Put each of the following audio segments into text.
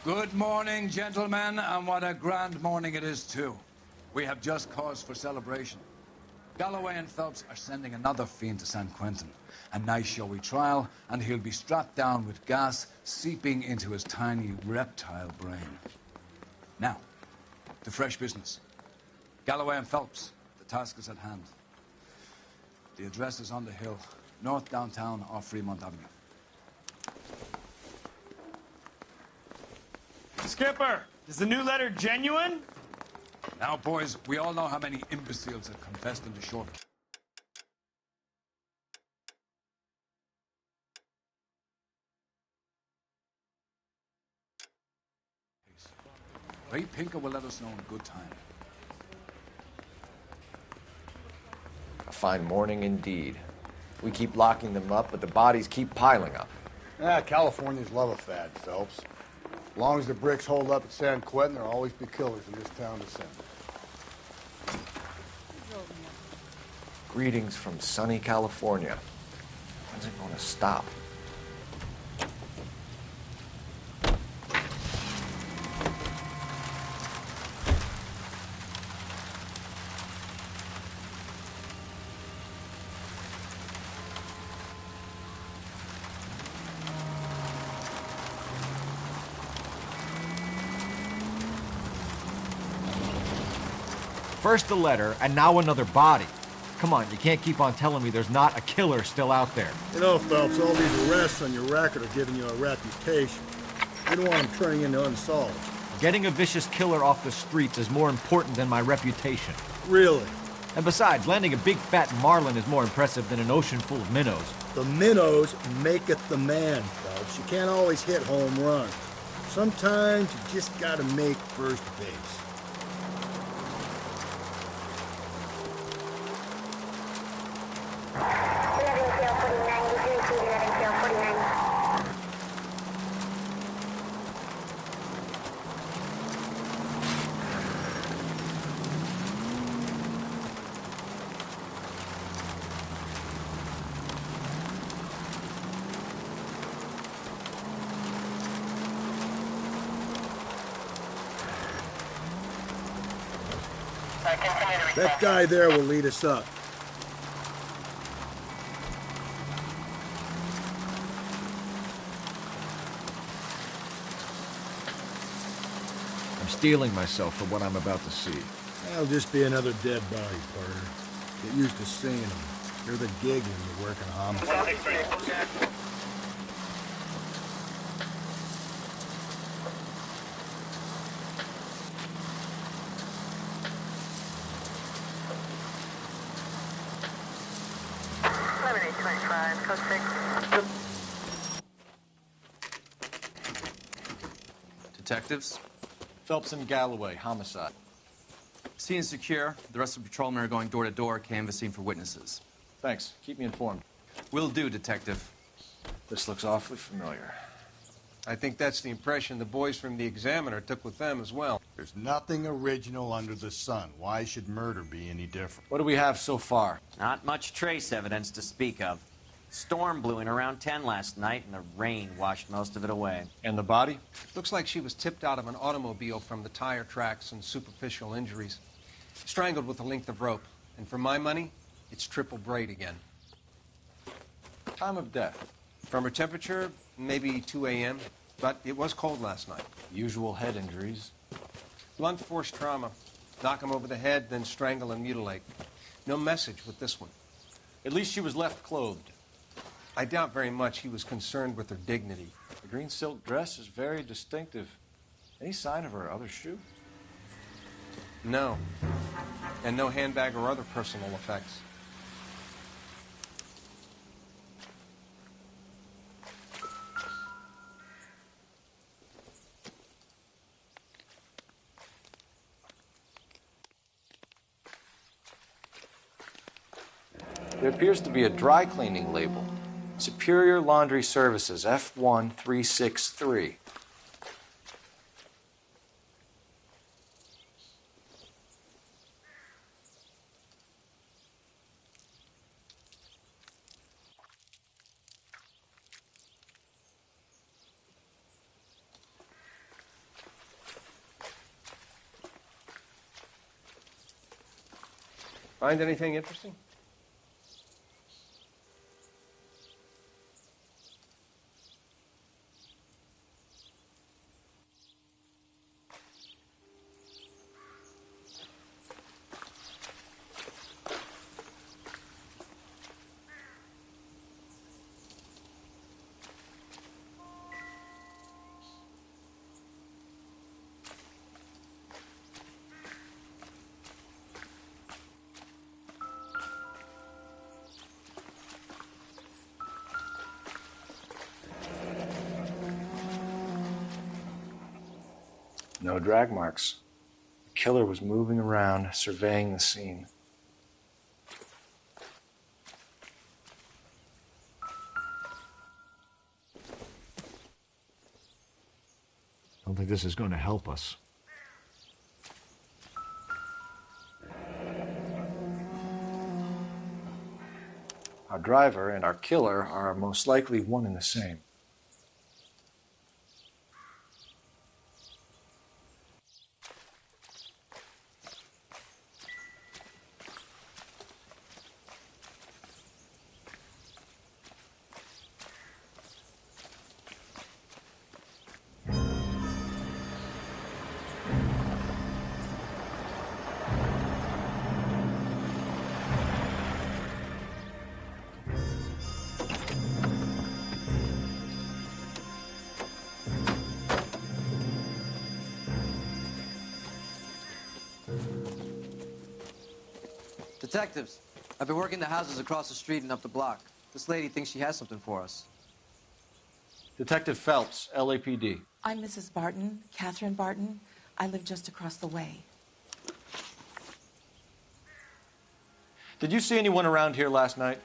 Good morning, gentlemen, and what a grand morning it is, too. We have just cause for celebration. Galloway and Phelps are sending another fiend to San Quentin. A nice showy trial, and he'll be strapped down with gas seeping into his tiny reptile brain. Now, to fresh business. Galloway and Phelps, the task is at hand. The address is on the hill, north downtown off Fremont Avenue. Skipper, is the new letter genuine? Now, boys, we all know how many imbeciles have confessed in the short. Ray Pinker will let us know in good time. A fine morning indeed. We keep locking them up, but the bodies keep piling up. Californians love a fad, Phelps. As long as the bricks hold up at San Quentin, there'll always be killers in this town to send. Greetings from sunny California. When's it going to stop? First the letter, and now another body. Come on, you can't keep on telling me there's not a killer still out there. You know, Phelps, all these arrests on your record are giving you a reputation. You don't want them turning into unsolved. Getting a vicious killer off the streets is more important than my reputation. Really? And besides, landing a big fat marlin is more impressive than an ocean full of minnows. The minnows maketh the man, Phelps. You can't always hit home runs. Sometimes you just gotta make first base. That guy there will lead us up. I'm steeling myself for what I'm about to see. That'll just be another dead body, partner. Get used to seeing them. You're the gig when you're working homicide. Code 6. Detectives? Phelps and Galloway, homicide. Scene is secure. The rest of the patrolmen are going door to door, canvassing for witnesses. Thanks. Keep me informed. Will do, Detective. This looks awfully familiar. I think that's the impression the boys from the Examiner took with them as well. There's nothing original under the sun. Why should murder be any different? What do we have so far? Not much trace evidence to speak of. Storm blew in around 10 last night, and the rain washed most of it away. And the body? Looks like she was tipped out of an automobile from the tire tracks and superficial injuries. Strangled with a length of rope. And for my money, it's triple braid again. Time of death? From her temperature, maybe 2 a.m., but it was cold last night. Usual head injuries. Blunt force trauma. Knock him over the head, then strangle and mutilate. No message with this one. At least she was left clothed. I doubt very much he was concerned with her dignity. The green silk dress is very distinctive. Any sign of her other shoe? No. And no handbag or other personal effects. There appears to be a dry cleaning label. Superior Laundry Services, F1363. Find anything interesting? No drag marks. The killer was moving around, surveying the scene. I don't think this is going to help us. Our driver and our killer are most likely one and the same. Detectives, I've been working the houses across the street and up the block. This lady thinks she has something for us. Detective Phelps, LAPD. I'm Mrs. Barton, Catherine Barton. I live just across the way. Did you see anyone around here last night?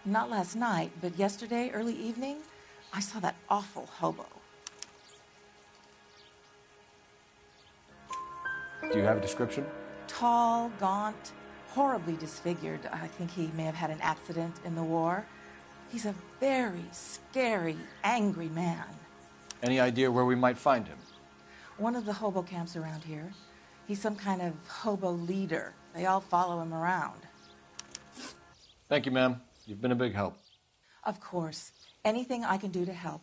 Not last night, but yesterday, early evening, I saw that awful hobo. Do you have a description? Tall, gaunt, horribly disfigured. I think he may have had an accident in the war. He's a very scary, angry man. Any idea where we might find him? One of the hobo camps around here. He's some kind of hobo leader. They all follow him around. Thank you, ma'am. You've been a big help. Of course. Anything I can do to help.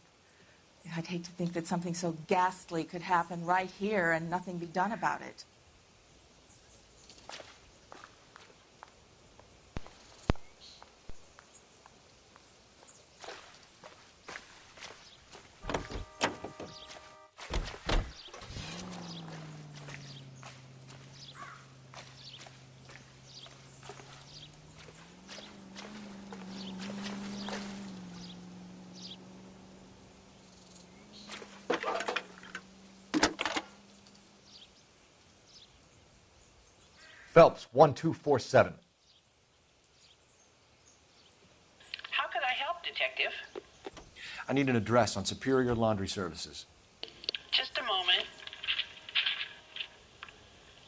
I'd hate to think that something so ghastly could happen right here and nothing be done about it. Phelps, 1247. How could I help, Detective? I need an address on Superior Laundry Services. Just a moment.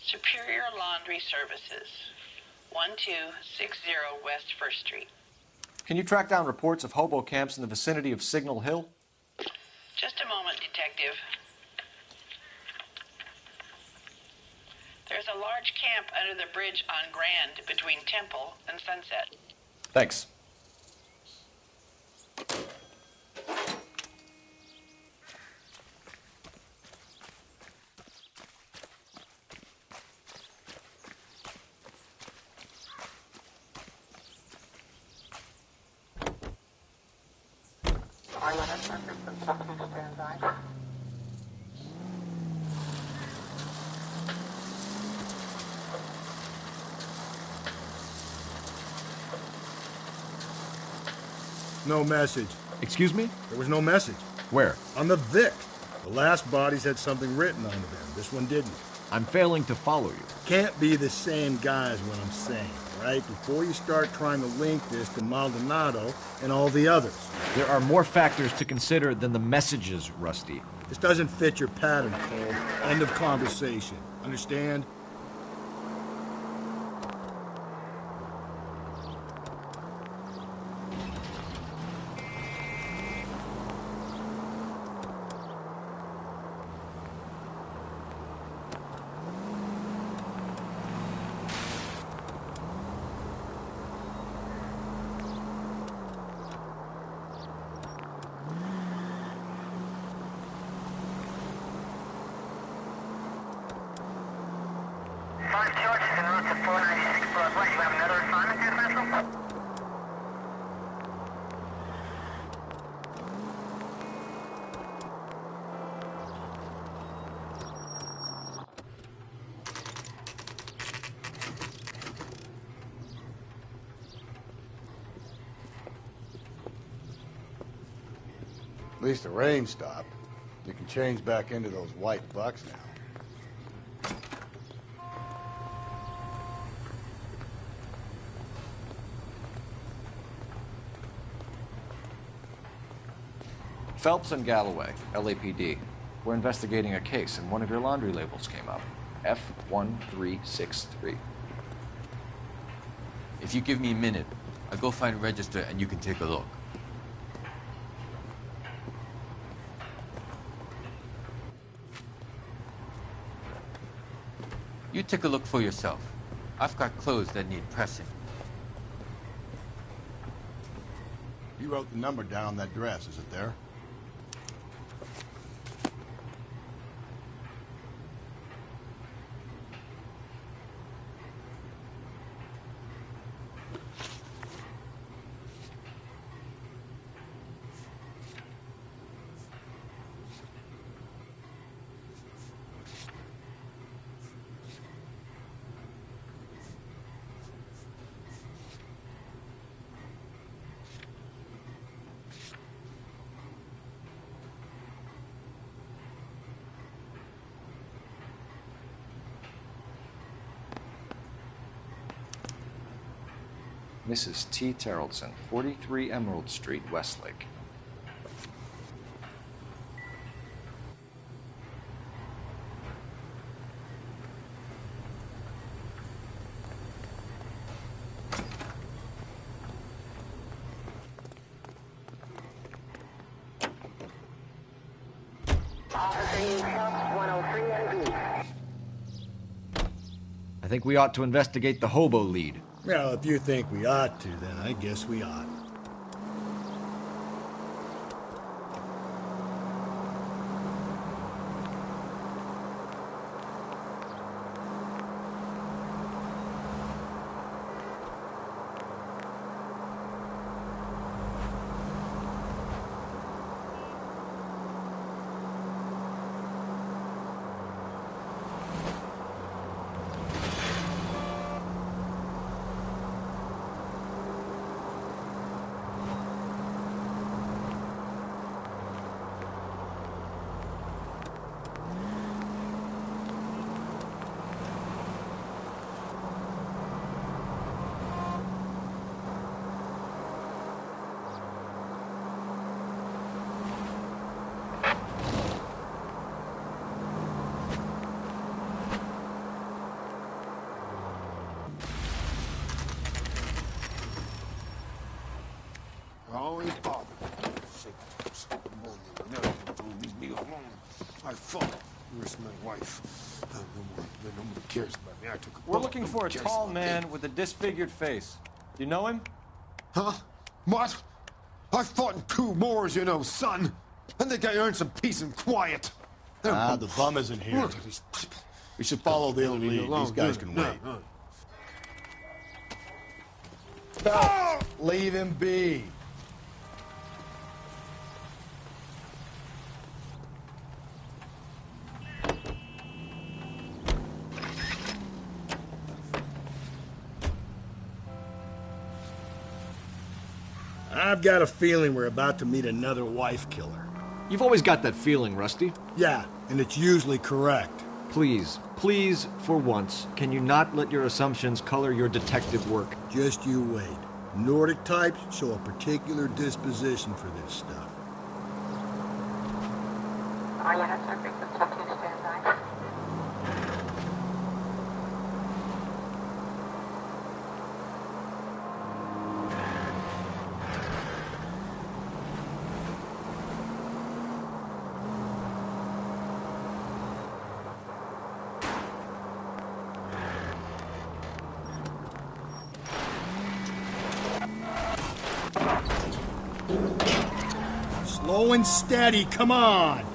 Superior Laundry Services, 1260 West 1st Street. Can you track down reports of hobo camps in the vicinity of Signal Hill? Just a moment, Detective. There's a large camp under the bridge on Grand between Temple and Sunset. Thanks. No message. Excuse me? There was no message. Where? On the Vic. The last bodies had something written on them. This one didn't. I'm failing to follow you. Can't be the same guys what I'm saying, right? Before you start trying to link this to Maldonado and all the others. There are more factors to consider than the messages, Rusty. This doesn't fit your pattern, Cole. End of conversation. Understand? At least the rain stopped. You can change back into those white bucks now. Phelps and Galloway, LAPD. We're investigating a case, and one of your laundry labels came up. F1363. If you give me a minute, I'll go find a register and you can take a look. You take a look for yourself. I've got clothes that need pressing. You wrote the number down on that dress, is it there? Mrs. T. Terrellson, 43 Emerald Street, Westlake. I think we ought to investigate the hobo lead. Well, if you think we ought to, then I guess we ought. We're looking for a tall man with a disfigured face. Do you know him? Huh? What? I fought in 2 wars, you know, son. I think I earned some peace and quiet. The bum isn't here. Look at these people. We should follow the lead. These guys can wait. Stop! Leave him be. I've got a feeling we're about to meet another wife killer. You've always got that feeling, Rusty. Yeah, and it's usually correct. Please, please, for once, can you not let your assumptions color your detective work? Just you wait. Nordic types show a particular disposition for this stuff. Slow and steady, come on!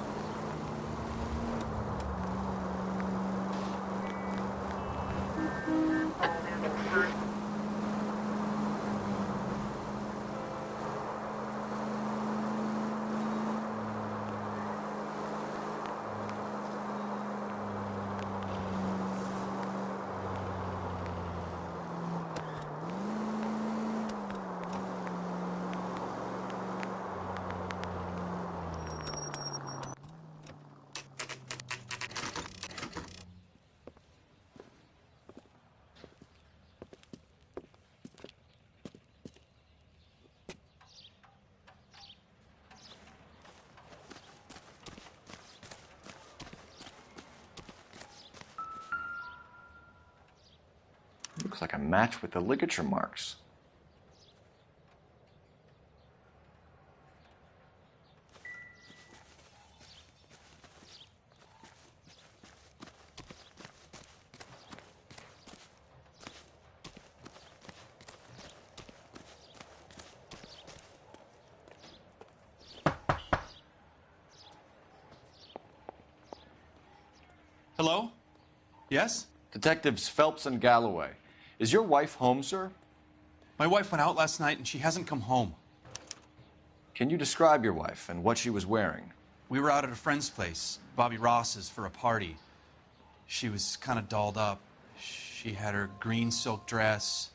Looks like a match with the ligature marks. Hello? Yes? Detectives Phelps and Galloway. Is your wife home, sir? My wife went out last night and she hasn't come home. Can you describe your wife and what she was wearing? We were out at a friend's place, Bobby Ross's, for a party. She was kind of dolled up. She had her green silk dress,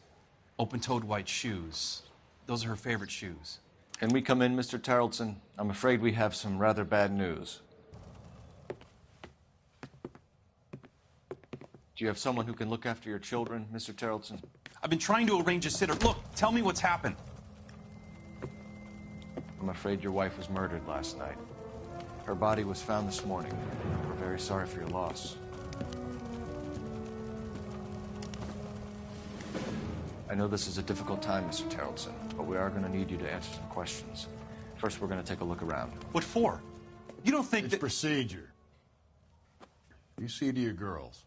open-toed white shoes. Those are her favorite shoes. Can we come in, Mr. Tarleton? I'm afraid we have some rather bad news. Do you have someone who can look after your children, Mr. Tarleton? I've been trying to arrange a sitter. Look, tell me what's happened. I'm afraid your wife was murdered last night. Her body was found this morning. We're very sorry for your loss. I know this is a difficult time, Mr. Tarleton, but we are going to need you to answer some questions. First, we're going to take a look around. What for? You don't think It's that... procedure. You see to your girls.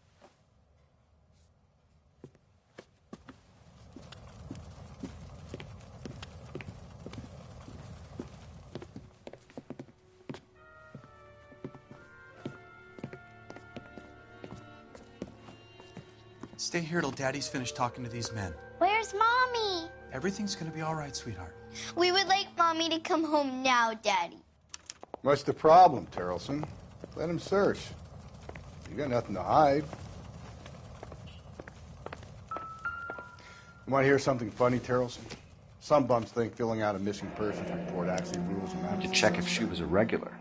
Stay here till Daddy's finished talking to these men. Where's Mommy? Everything's gonna be all right, sweetheart. We would like Mommy to come home now, Daddy. What's the problem, Tarleton? Let him search. You got nothing to hide. You want to hear something funny, Tarleton? Some bums think filling out a missing persons report actually rules them out. To check if she was a regular.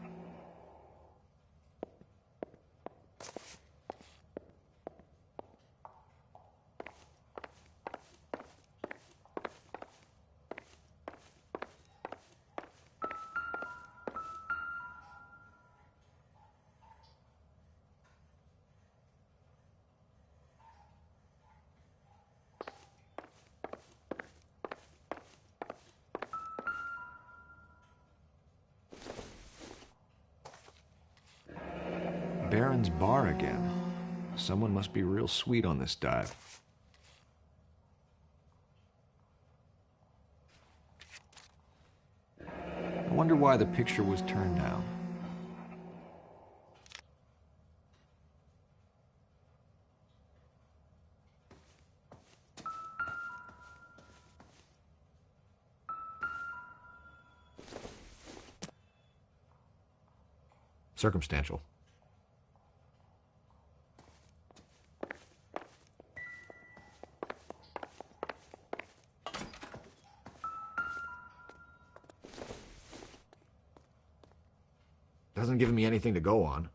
Baron's bar again. Someone must be real sweet on this dive. I wonder why the picture was turned down. Circumstantial. Doesn't give me anything to go on.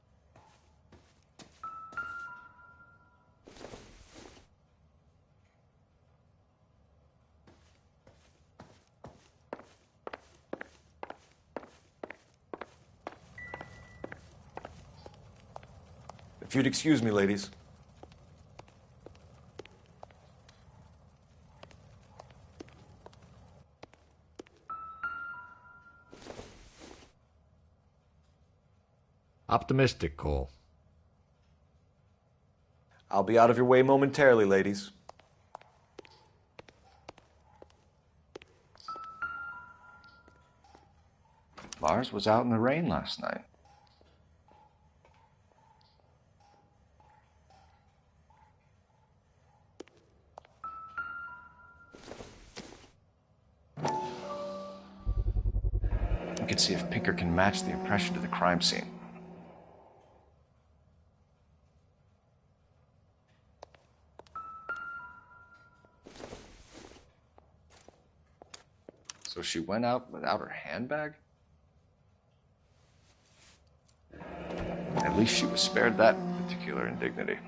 If you'd excuse me, ladies. Optimistic, Cole. I'll be out of your way momentarily, ladies. Lars was out in the rain last night. We can see if Pinker can match the impression to the crime scene. So she went out without her handbag? At least she was spared that particular indignity.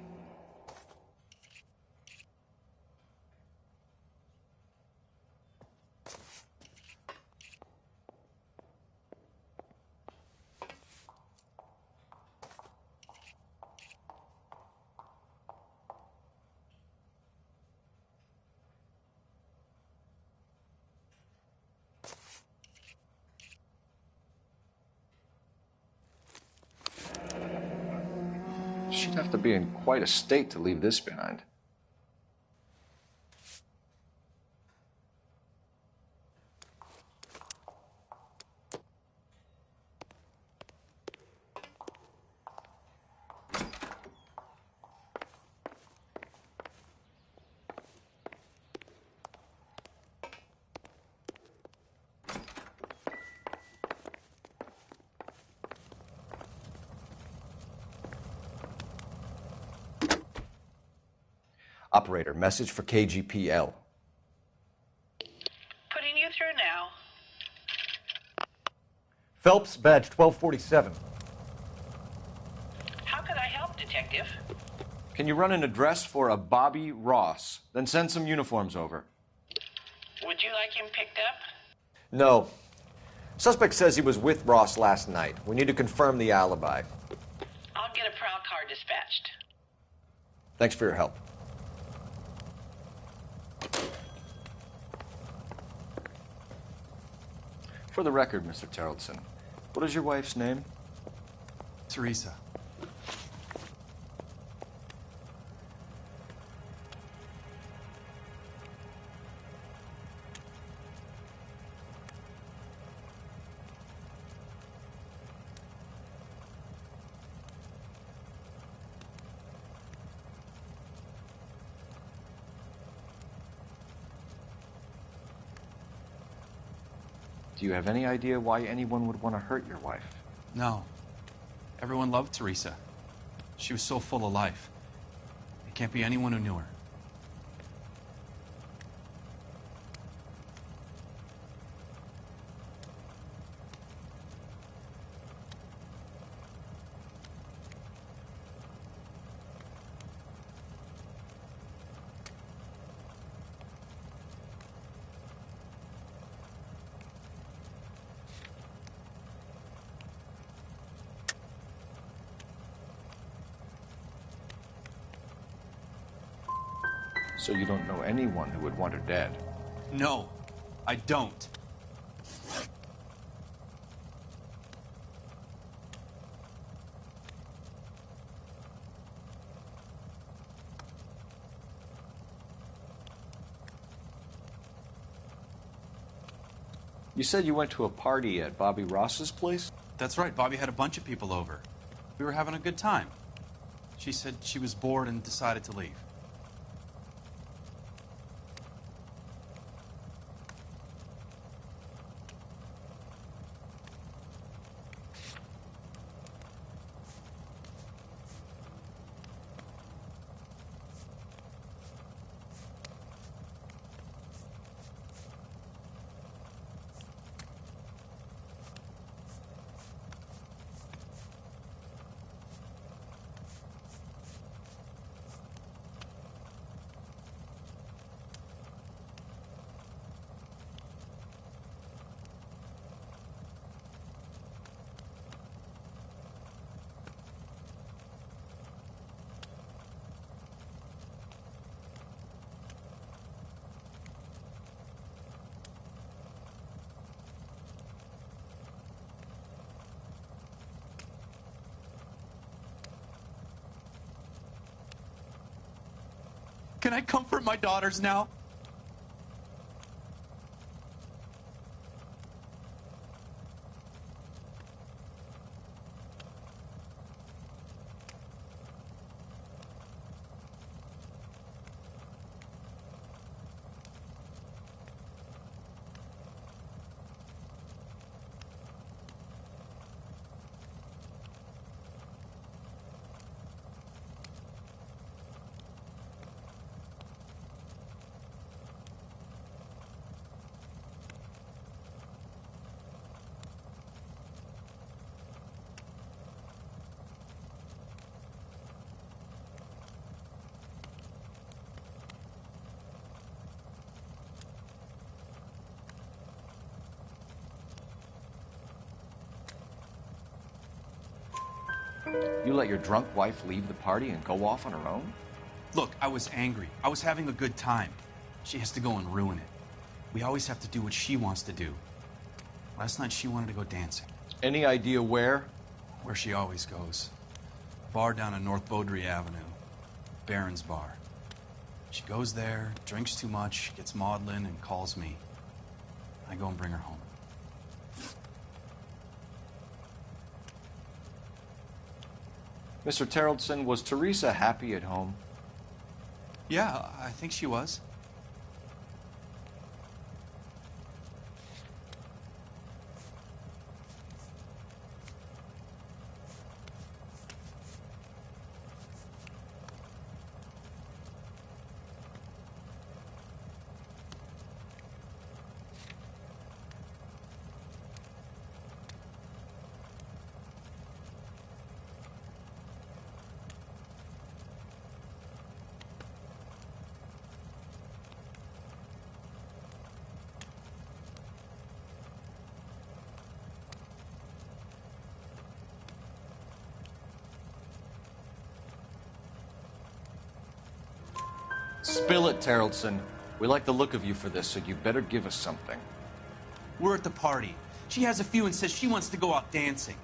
She'd have to be in quite a state to leave this behind. Operator, message for KGPL. Putting you through now. Phelps, badge 1247. How could I help, Detective? Can you run an address for a Bobby Ross? Then send some uniforms over. Would you like him picked up? No. Suspect says he was with Ross last night. We need to confirm the alibi. I'll get a prowl car dispatched. Thanks for your help. For the record, Mr. Terrelson, what is your wife's name? Teresa. Do you have any idea why anyone would want to hurt your wife? No. Everyone loved Teresa. She was so full of life. It can't be anyone who knew her. So you don't know anyone who would want her dead? No, I don't. You said you went to a party at Bobby Ross's place? That's right. Bobby had a bunch of people over. We were having a good time. She said she was bored and decided to leave. Can I comfort my daughters now? You let your drunk wife leave the party and go off on her own? Look, I was angry. I was having a good time. She has to go and ruin it. We always have to do what she wants to do. Last night she wanted to go dancing. Any idea where? Where she always goes. bar down on North Beaudry Avenue. Barron's Bar. She goes there, drinks too much, gets maudlin, and calls me. I go and bring her home. Mr. Terrellson, was Teresa happy at home? Yeah, I think she was. Spill it, Terrellson. We like the look of you for this, so you better give us something. We're at the party. She has a few and says she wants to go out dancing.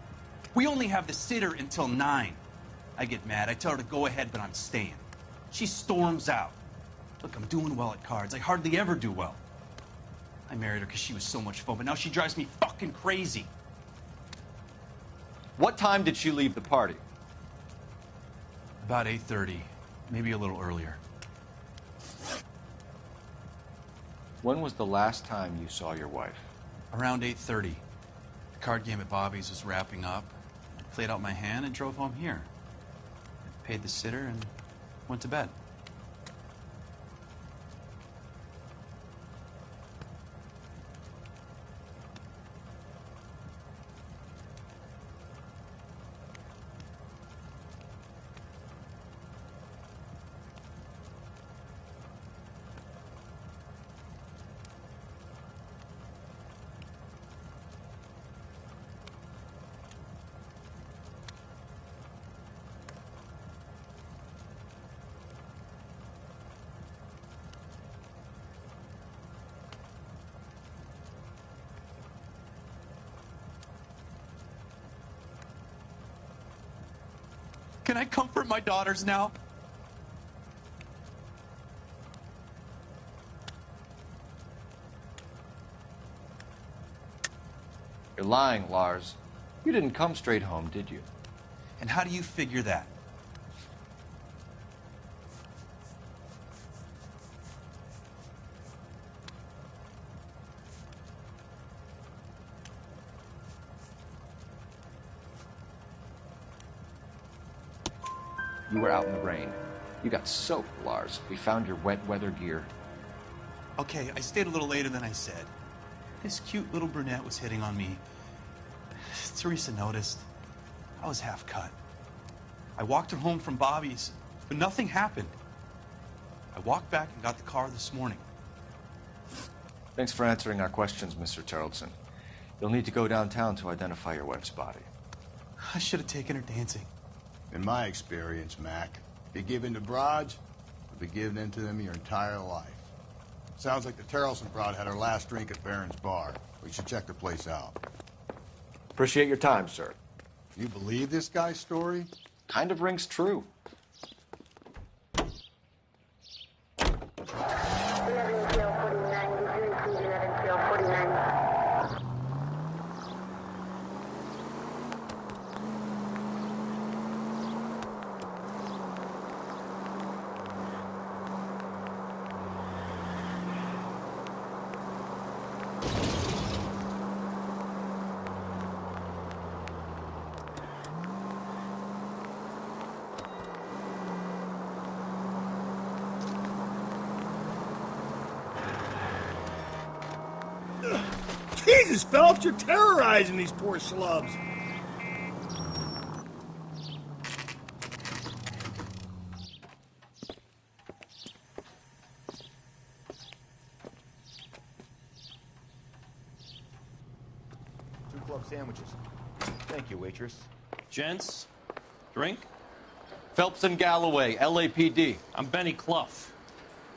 We only have the sitter until 9. I get mad. I tell her to go ahead, but I'm staying. She storms out. Look, I'm doing well at cards. I hardly ever do well. I married her because she was so much fun, but now she drives me fucking crazy. What time did she leave the party? About 8:30, maybe a little earlier. When was the last time you saw your wife? Around 8:30. The card game at Bobby's was wrapping up. I played out my hand and drove home here. I paid the sitter and went to bed. Can I comfort my daughters now? You're lying, Lars. You didn't come straight home, did you? And how do you figure that? You were out in the rain. You got soaked, Lars. We found your wet weather gear. Okay, I stayed a little later than I said. This cute little brunette was hitting on me. Teresa noticed. I was half cut. I walked her home from Bobby's, but nothing happened. I walked back and got the car this morning. Thanks for answering our questions, Mr. Terrellson. You'll need to go downtown to identify your wife's body. I should have taken her dancing. In my experience, Mac, if you give in to broads, you'll be giving in to them your entire life. Sounds like the Terrellson broad had her last drink at Barron's Bar. We should check the place out. Appreciate your time, sir. You believe this guy's story? Kind of rings true. Jesus, Phelps, you're terrorizing these poor slubs. Two club sandwiches. Thank you, waitress. Gents, drink? Phelps and Galloway, LAPD. I'm Benny Clough.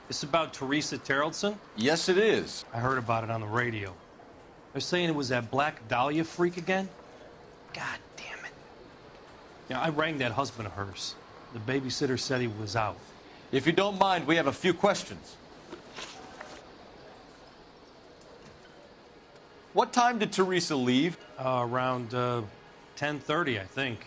This about Teresa Terrellson? Yes, it is. I heard about it on the radio. They're saying it was that Black Dahlia freak again? God damn it. Yeah, I rang that husband of hers. The babysitter said he was out. If you don't mind, we have a few questions. What time did Teresa leave? Around 10:30, I think.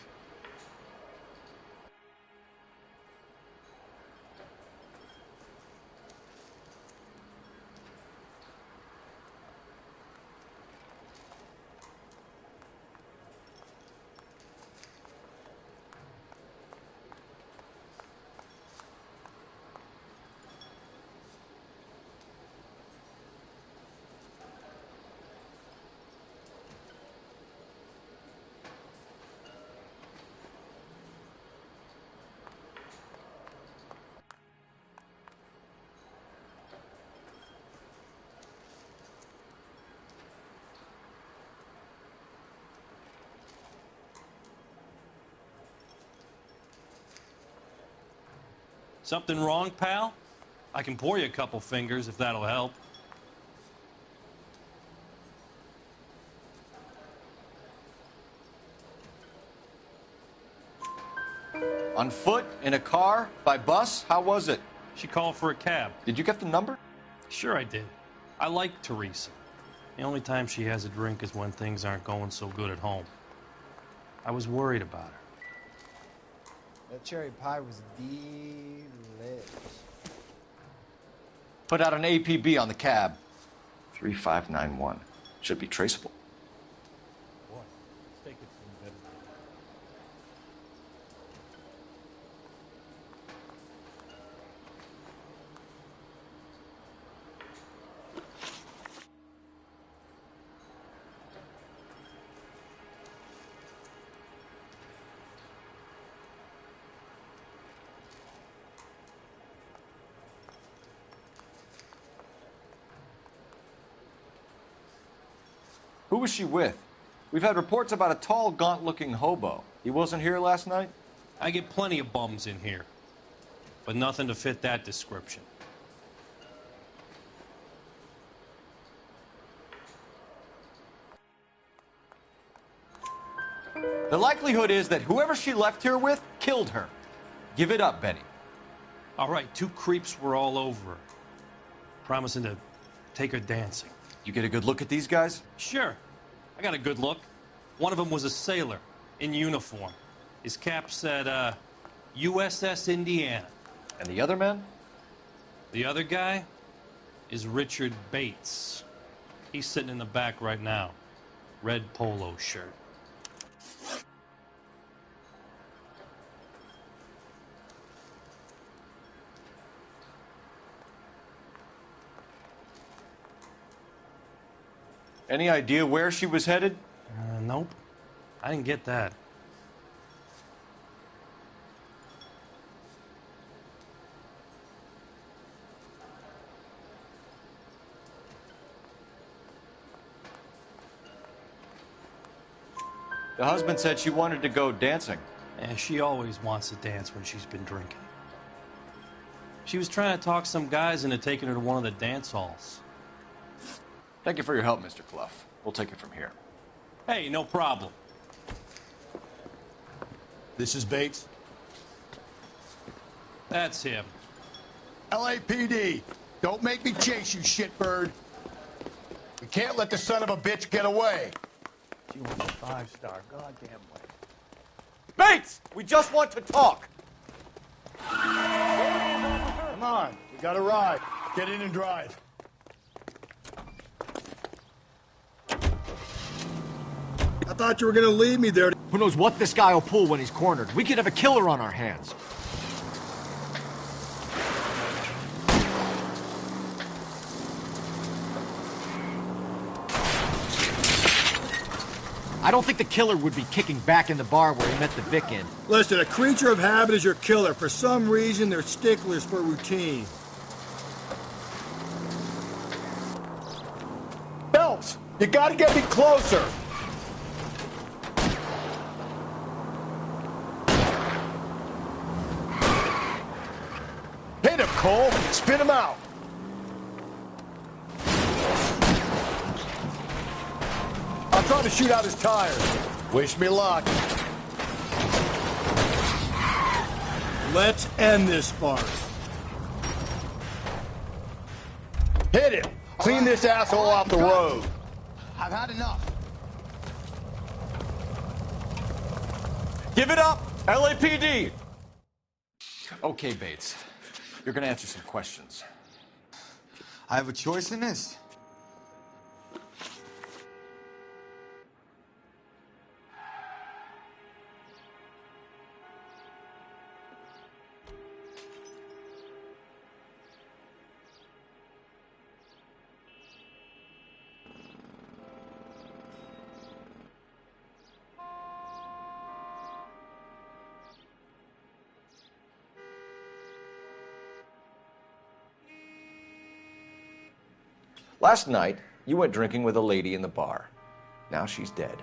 Something wrong, pal? I can pour you a couple fingers if that'll help. On foot? In a car? By bus? How was it? She called for a cab. Did you get the number? Sure I did. I like Teresa. The only time she has a drink is when things aren't going so good at home. I was worried about her. That cherry pie was delicious. Put out an APB on the cab. 3591. Should be traceable. Boy, steak is some better. Who was she with? We've had reports about a tall, gaunt-looking hobo. He wasn't here last night? I get plenty of bums in here, but nothing to fit that description. The likelihood is that whoever she left here with killed her. Give it up, Benny. All right, two creeps were all over her, promising to take her dancing. You get a good look at these guys? Sure. I got a good look. One of them was a sailor in uniform. His cap said, USS Indiana. And the other man? The other guy is Richard Bates. He's sitting in the back right now. Red polo shirt. Any idea where she was headed? Nope. I didn't get that. The husband said she wanted to go dancing. Yeah, she always wants to dance when she's been drinking. She was trying to talk some guys into taking her to one of the dance halls. Thank you for your help, Mr. Clough. We'll take it from here. Hey, no problem. This is Bates. That's him. LAPD, don't make me chase you, shitbird. We can't let the son of a bitch get away. She wants a 5-star, goddamn way. Bates! We just want to talk! Come on, we got a ride. Get in and drive. I thought you were gonna leave me there. Who knows what this guy will pull when he's cornered? We could have a killer on our hands. I don't think the killer would be kicking back in the bar where he met the Vic in. Listen, a creature of habit is your killer. For some reason, they're sticklers for routine. Phelps, you gotta get me closer. Hit him, Cole. Spin him out. I'm trying to shoot out his tires. Wish me luck. Let's end this farce. Hit him! Clean this asshole off the road. I've had enough. Give it up, LAPD! Okay, Bates. You're gonna answer some questions. I have a choice in this. Last night, you went drinking with a lady in the bar. Now she's dead,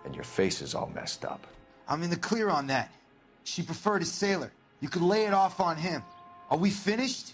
and your face is all messed up. I'm in the clear on that. She preferred a sailor. You could lay it off on him. Are we finished?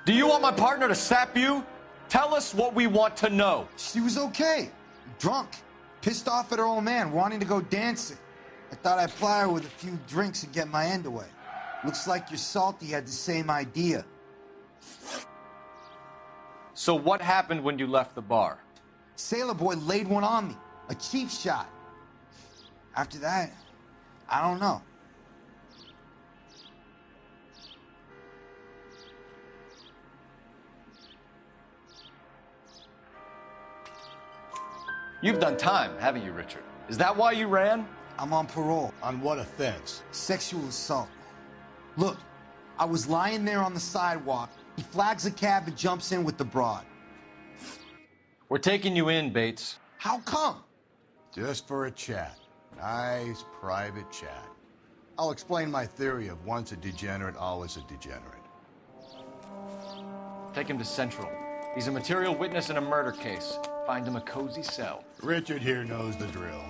Do you want my partner to sap you? Tell us what we want to know. She was okay. Drunk. Pissed off at her old man, wanting to go dancing. I thought I'd ply her with a few drinks and get my end away. Looks like your Salty had the same idea. So what happened when you left the bar? Sailor boy laid one on me. A cheap shot. After that, I don't know. You've done time, haven't you, Richard? Is that why you ran? I'm on parole. On what offense? Sexual assault. Look, I was lying there on the sidewalk. He flags a cab and jumps in with the broad. We're taking you in, Bates. How come? Just for a chat. Nice private chat. I'll explain my theory of once a degenerate, always a degenerate. Take him to Central. He's a material witness in a murder case. Find him a cozy cell. Richard here knows the drill.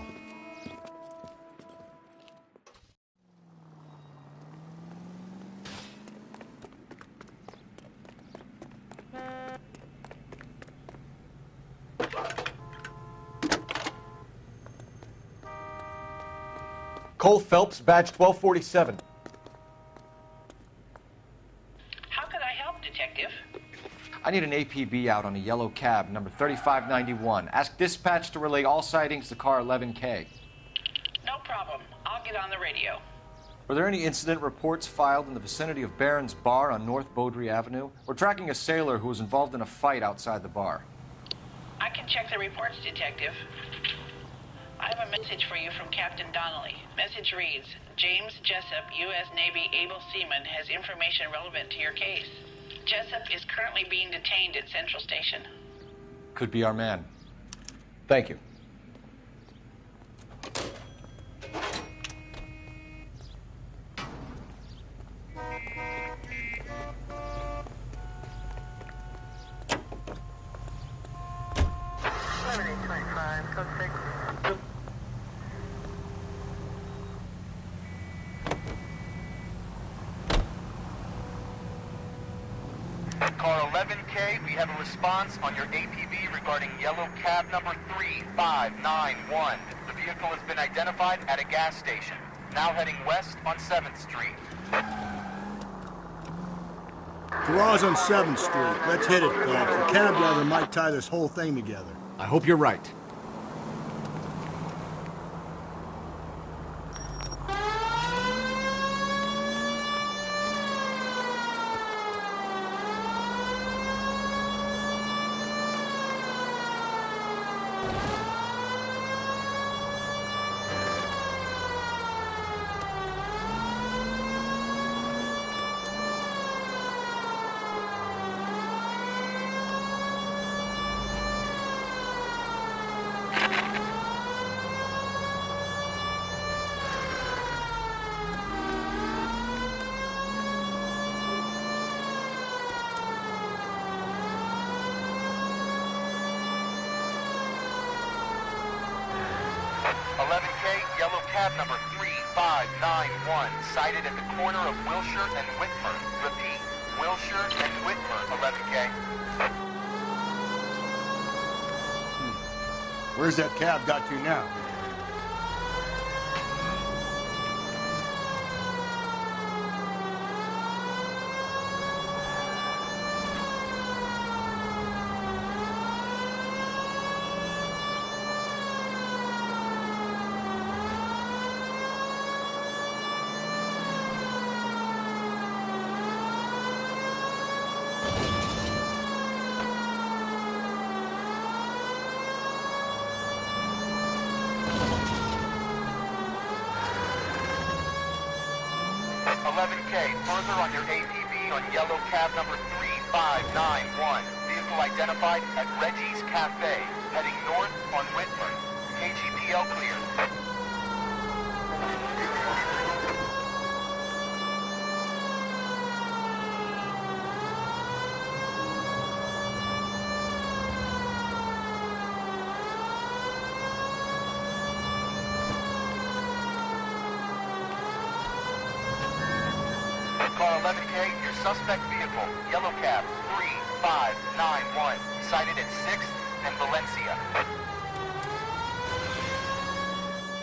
Cole Phelps, badge 1247. How could I help, Detective? I need an APB out on a yellow cab, number 3591. Ask dispatch to relay all sightings to car 11K. No problem. I'll get on the radio. Were there any incident reports filed in the vicinity of Barron's Bar on North Beaudry Avenue? We're tracking a sailor who was involved in a fight outside the bar. I can check the reports, Detective. I have a message for you from Captain Donnelly. Message reads, James Jessup, U.S. Navy able seaman, has information relevant to your case. Jessup is currently being detained at Central Station. Could be our man. Thank you. Car 11K, we have a response on your APB regarding yellow cab number 3591. The vehicle has been identified at a gas station. Now heading west on 7th Street. Garage on 7th Street. Let's hit it, Phelps. The cab driver might tie this whole thing together. I hope you're right. number 3591, sighted at the corner of Wilshire and Whitmer. Repeat, Wilshire and Whitmer, 11K. Where's that cab got to now? Further on your APB on yellow cab number 3591. Vehicle identified at Reggie's Cafe, heading north on Whitmer. KGPL clear. Car 11K, your suspect vehicle, yellow cab 3591, sighted at 6th and Valencia.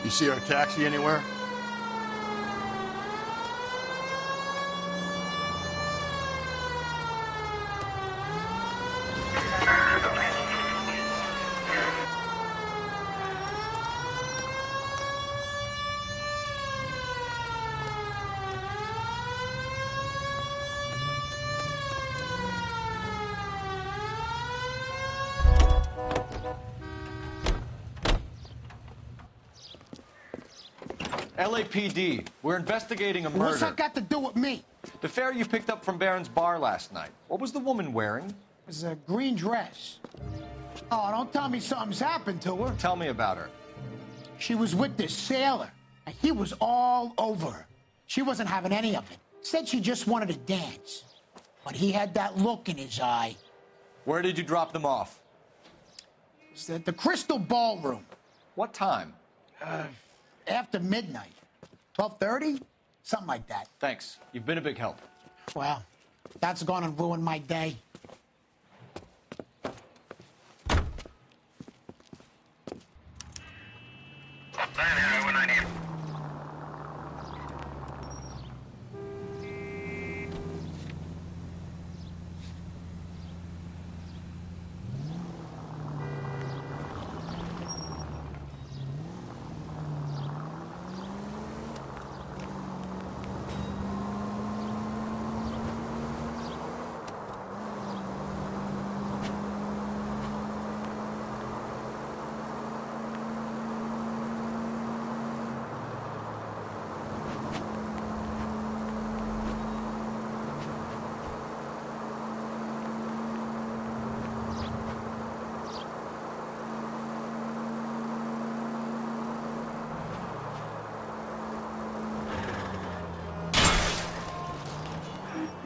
You see our taxi anywhere? LAPD, we're investigating a murder. What's that got to do with me? The fare you picked up from Barron's bar last night. What was the woman wearing? It was a green dress. Oh, don't tell me something's happened to her. Tell me about her. She was with this sailor, and he was all over her. She wasn't having any of it. Said she just wanted to dance. But he had that look in his eye. Where did you drop them off? It was at the Crystal Ballroom. What time? After midnight. 12:30? Something like that. Thanks. You've been a big help. Well, that's gonna ruin my day.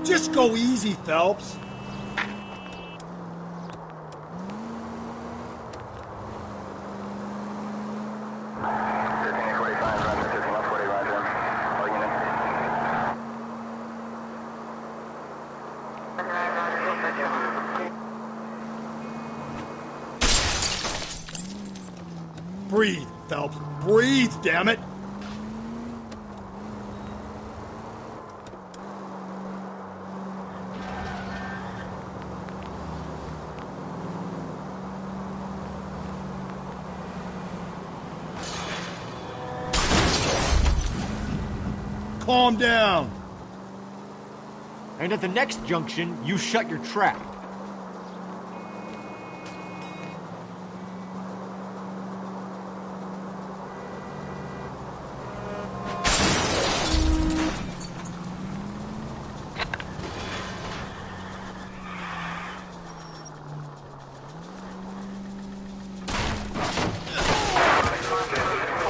Just go easy, Phelps. Breathe, Phelps. Breathe, damn it. Calm down. And at the next junction, you shut your trap.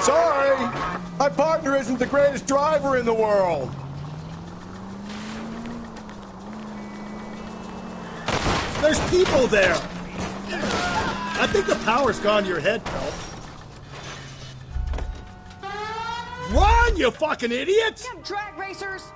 Sorry, my partner isn't the greatest driver in the world. There's people there. I think the power's gone to your head, Phelps. Run, you fucking idiots! Damn drag racers!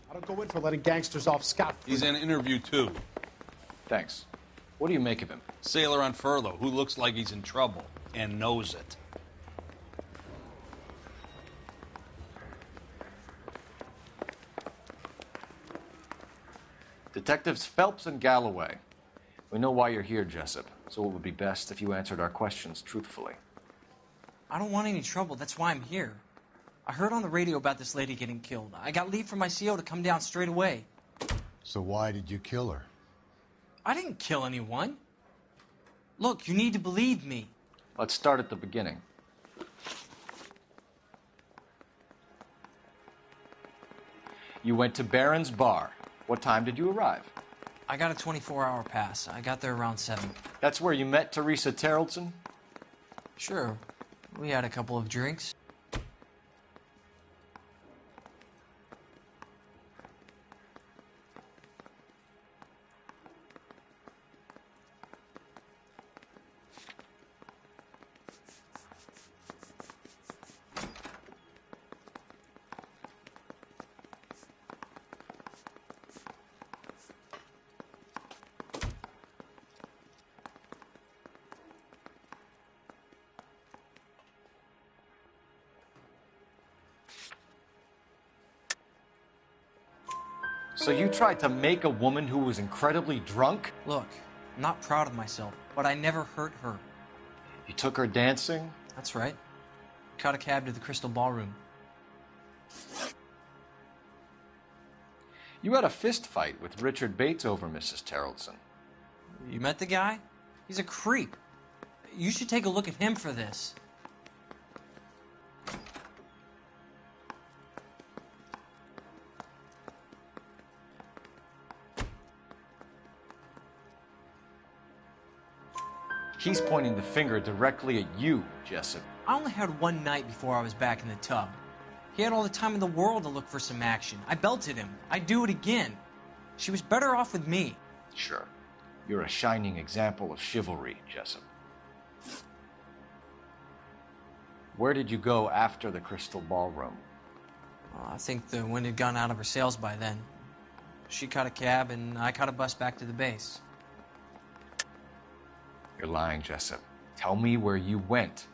I don't go in for letting gangsters off scot-free. He's in interview too. Thanks. What do you make of him? Sailor on furlough who looks like he's in trouble and knows it. Detectives Phelps and Galloway. We know why you're here, Jessup, so it would be best if you answered our questions truthfully. I don't want any trouble. That's why I'm here. I heard on the radio about this lady getting killed. I got leave from my CO to come down straight away. So why did you kill her? I didn't kill anyone. Look, you need to believe me. Let's start at the beginning. You went to Barron's Bar. What time did you arrive? I got a 24-hour pass. I got there around 7. That's where you met Teresa Terrelson? Sure. We had a couple of drinks. So you tried to make a woman who was incredibly drunk? Look, I'm not proud of myself, but I never hurt her. You took her dancing? That's right. Caught a cab to the Crystal Ballroom. You had a fist fight with Richard Bates over Mrs. Terrelson. You met the guy? He's a creep. You should take a look at him for this. He's pointing the finger directly at you, Jessup. I only had one night before I was back in the tub. He had all the time in the world to look for some action. I belted him. I'd do it again. She was better off with me. Sure. You're a shining example of chivalry, Jessup. Where did you go after the Crystal Ballroom? I think the wind had gone out of her sails by then. She caught a cab, and I caught a bus back to the base. You're lying, Jessup. Tell me where you went.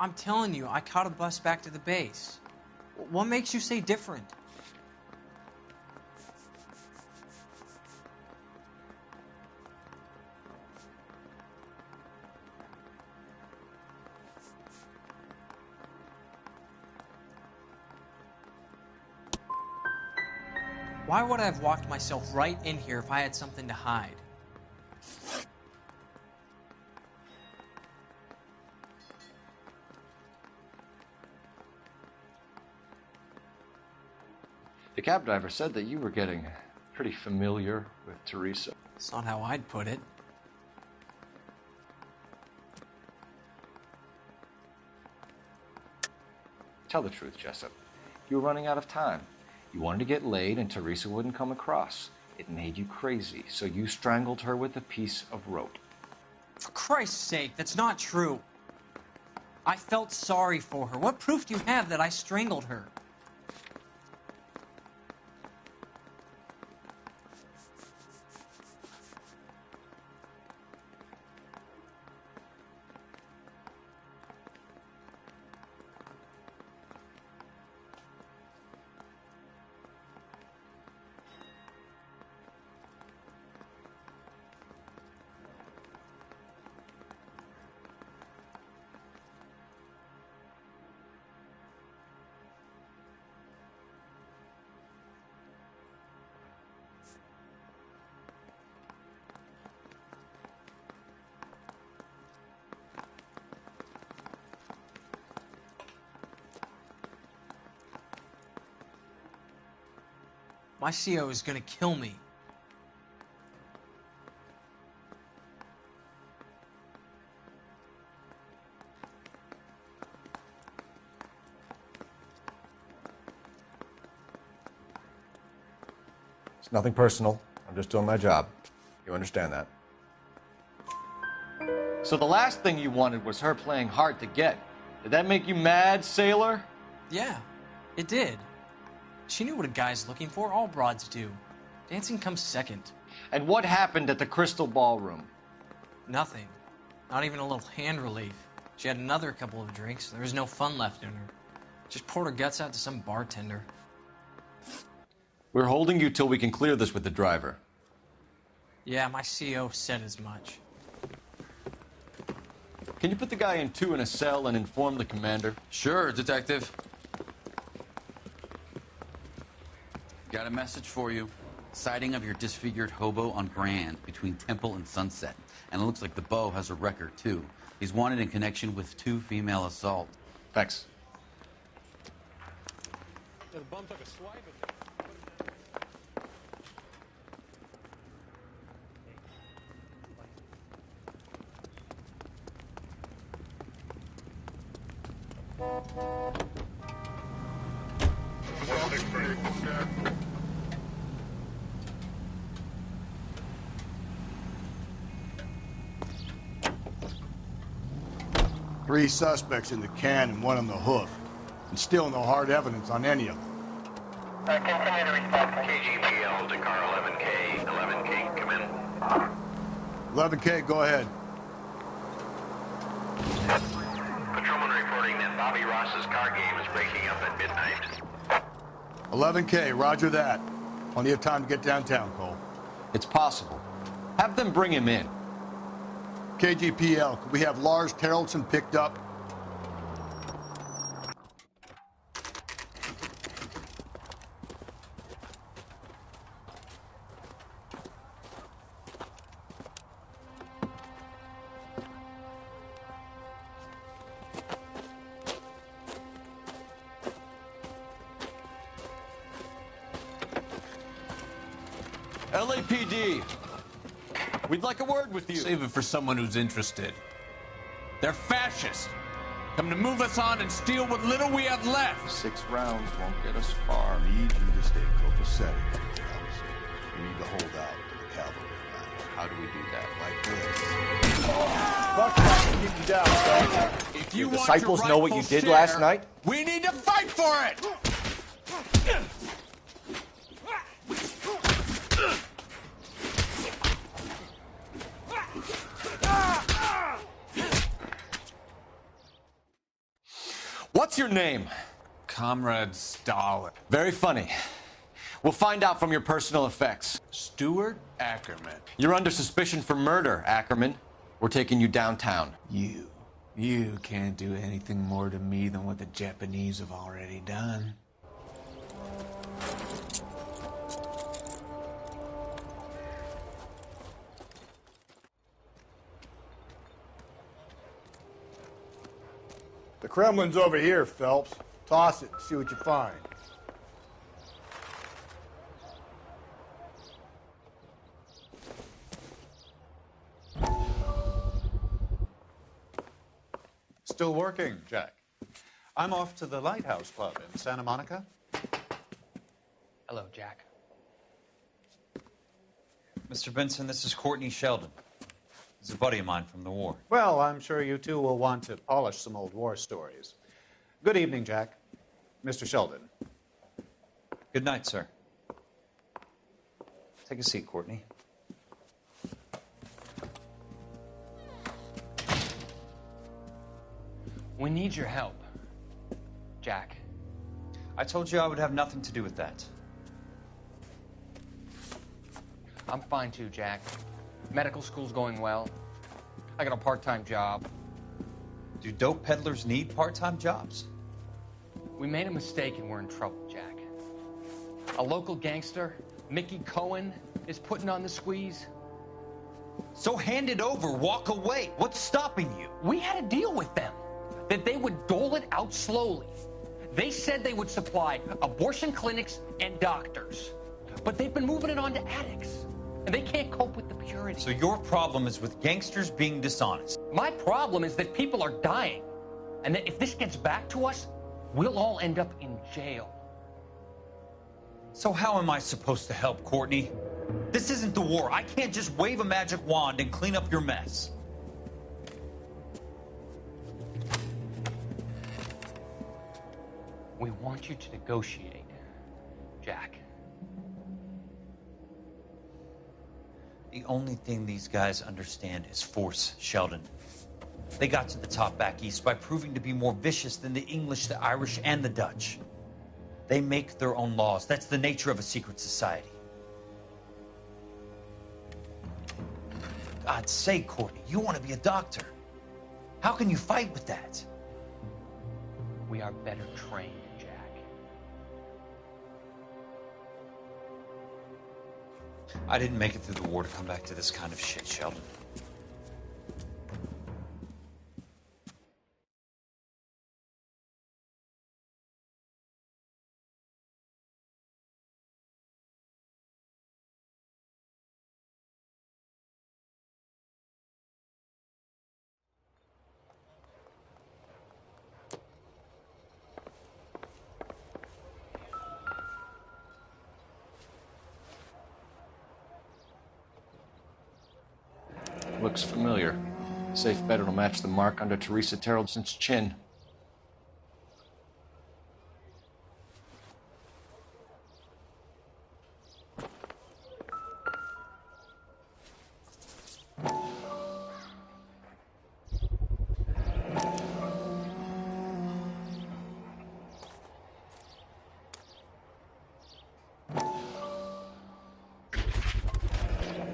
I'm telling you, I caught a bus back to the base. What makes you say different? Why would I have walked myself right in here if I had something to hide? The cab driver said that you were getting pretty familiar with Teresa. That's not how I'd put it. Tell the truth, Jessup. You were running out of time. You wanted to get laid and Teresa wouldn't come across. It made you crazy, so you strangled her with a piece of rope. For Christ's sake, that's not true. I felt sorry for her. What proof do you have that I strangled her? My CO is gonna kill me. It's nothing personal. I'm just doing my job. You understand that? So the last thing you wanted was her playing hard to get. Did that make you mad, sailor? Yeah, it did. She knew what a guy's looking for. All broads do. Dancing comes second. And what happened at the Crystal Ballroom? Nothing. Not even a little hand relief. She had another couple of drinks. There was no fun left in her. Just poured her guts out to some bartender. We're holding you till we can clear this with the driver. Yeah, my CO said as much. Can you put the guy in 2 in a cell and inform the commander? Sure, Detective. Got a message for you. Sighting of your disfigured hobo on Grand between Temple and Sunset. And it looks like the Beau has a record, too. He's wanted in connection with 2 female assault. Thanks. The bum took a swipe at me. Three suspects in the can and 1 on the hoof. And still no hard evidence on any of them. Continue to respond. KGPL to car 11K. 11K, come in. 11K, go ahead. Patrolman reporting that Bobby Ross's car game is breaking up at midnight. 11K, roger that. Plenty of time to get downtown, Cole. It's possible. Have them bring him in. KGPL, could we have Lars Terrelson picked up? LAPD, we'd like a word with you. Save it for someone who's interested. They're fascists. Come to move us on and steal what little we have left. 6 rounds won't get us far. Need you to stay copacetic. We need to hold out to the cavalry line. How do we do that? Like this. Fuck that. Keep you down, son. If you Your want disciples your know what you rightful did last share, night? We need to fight for it! What's your name? Comrade Stalin. Very funny. We'll find out from your personal effects. Stuart Ackerman. You're under suspicion for murder, Ackerman. We're taking you downtown. You can't do anything more to me than what the Japanese have already done. The Kremlin's over here, Phelps. Toss it, see what you find. Still working, Jack. I'm off to the Lighthouse Club in Santa Monica. Hello, Jack. Mr. Benson, this is Courtney Sheldon. He's a buddy of mine from the war. Well, I'm sure you two will want to polish some old war stories. Good evening, Jack. Mr. Sheldon. Good night, sir. Take a seat, Courtney. We need your help, Jack. I told you I would have nothing to do with that. I'm fine too, Jack. Medical school's going well. I got a part-time job. Do dope peddlers need part-time jobs? We made a mistake and we're in trouble, Jack. A local gangster, Mickey Cohen, is putting on the squeeze. So hand it over, walk away. What's stopping you? We had a deal with them that they would dole it out slowly. They said they would supply abortion clinics and doctors, but they've been moving it on to addicts, and they can't cope with the purity. So your problem is with gangsters being dishonest. My problem is that people are dying, and that if this gets back to us, we'll all end up in jail. So how am I supposed to help, Courtney? This isn't the war. I can't just wave a magic wand and clean up your mess. We want you to negotiate, Jack. The only thing these guys understand is force, Sheldon. They got to the top back east by proving to be more vicious than the English, the Irish, and the Dutch. They make their own laws. That's the nature of a secret society. God's sake, Courtney, you want to be a doctor. How can you fight with that? We are better trained, Jack. I didn't make it through the war to come back to this kind of shit, Sheldon. Looks familiar. Safe bet it'll match the mark under Teresa Terreldson's chin.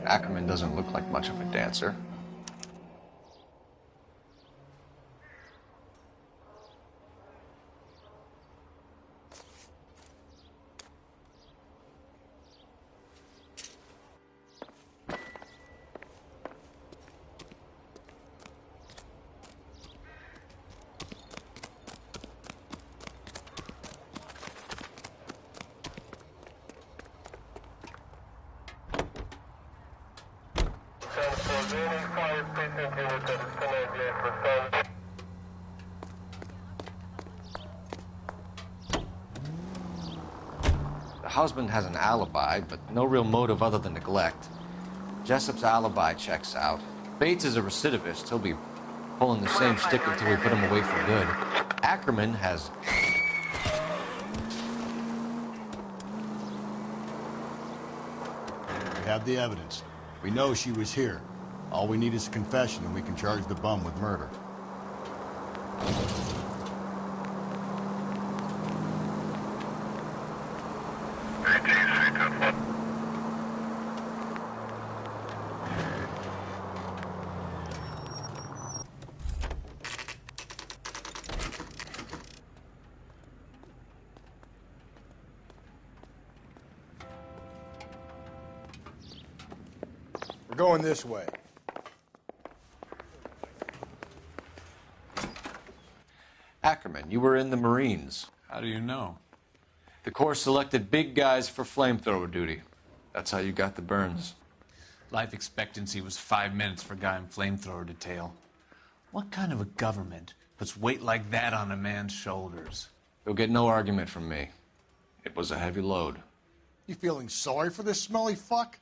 Ackerman doesn't look like much of a dancer. The husband has an alibi, but no real motive other than neglect. Jessup's alibi checks out. Bates is a recidivist. He'll be pulling the same stick until we put him away for good. Ackerman has... We have the evidence. We know she was here. All we need is a confession, and we can charge the bum with murder. We're going this way. Ackerman, you were in the Marines. How do you know? The Corps selected big guys for flamethrower duty. That's how you got the burns. Life expectancy was 5 minutes for a guy in flamethrower detail. What kind of a government puts weight like that on a man's shoulders? You'll get no argument from me. It was a heavy load. You feeling sorry for this smelly fuck?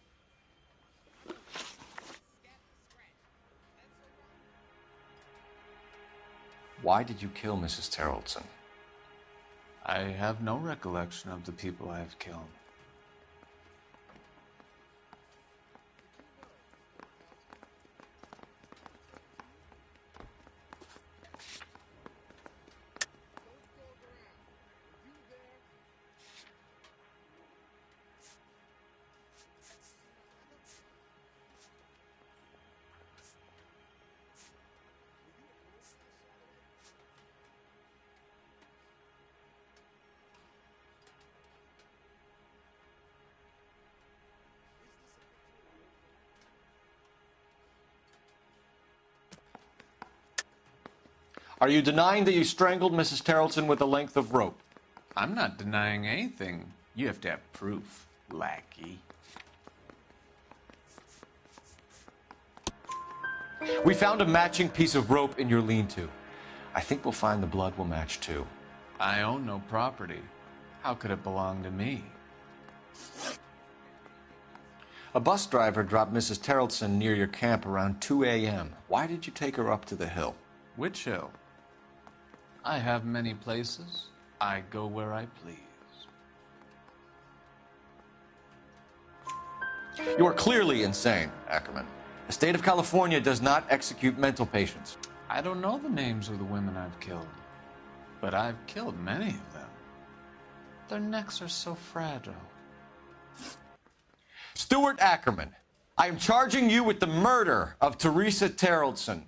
Why did you kill Mrs. Terreldson? I have no recollection of the people I have killed. Are you denying that you strangled Mrs. Terreldson with a length of rope? I'm not denying anything. You have to have proof, lackey. We found a matching piece of rope in your lean-to. I think we'll find the blood will match too. I own no property. How could it belong to me? A bus driver dropped Mrs. Terrelson near your camp around 2 a.m. Why did you take her up to the hill? Which hill? I have many places. I go where I please. You are clearly insane, Ackerman. The state of California does not execute mental patients. I don't know the names of the women I've killed, but I've killed many of them. Their necks are so fragile. Stuart Ackerman, I am charging you with the murder of Teresa Terrelson.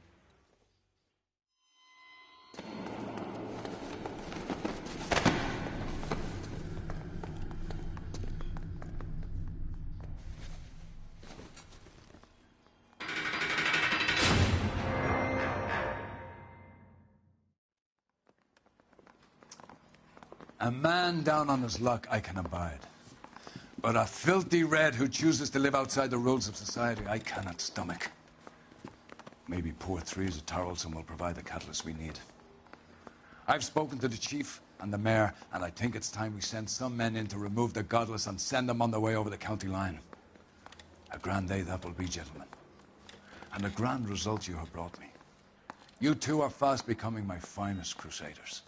A man down on his luck I can abide. But a filthy red who chooses to live outside the rules of society, I cannot stomach. Maybe poor Teresa Terrelson will provide the catalyst we need. I've spoken to the chief and the mayor, and I think it's time we send some men in to remove the godless and send them on their way over the county line. A grand day that will be, gentlemen. And a grand result you have brought me. You two are fast becoming my finest crusaders.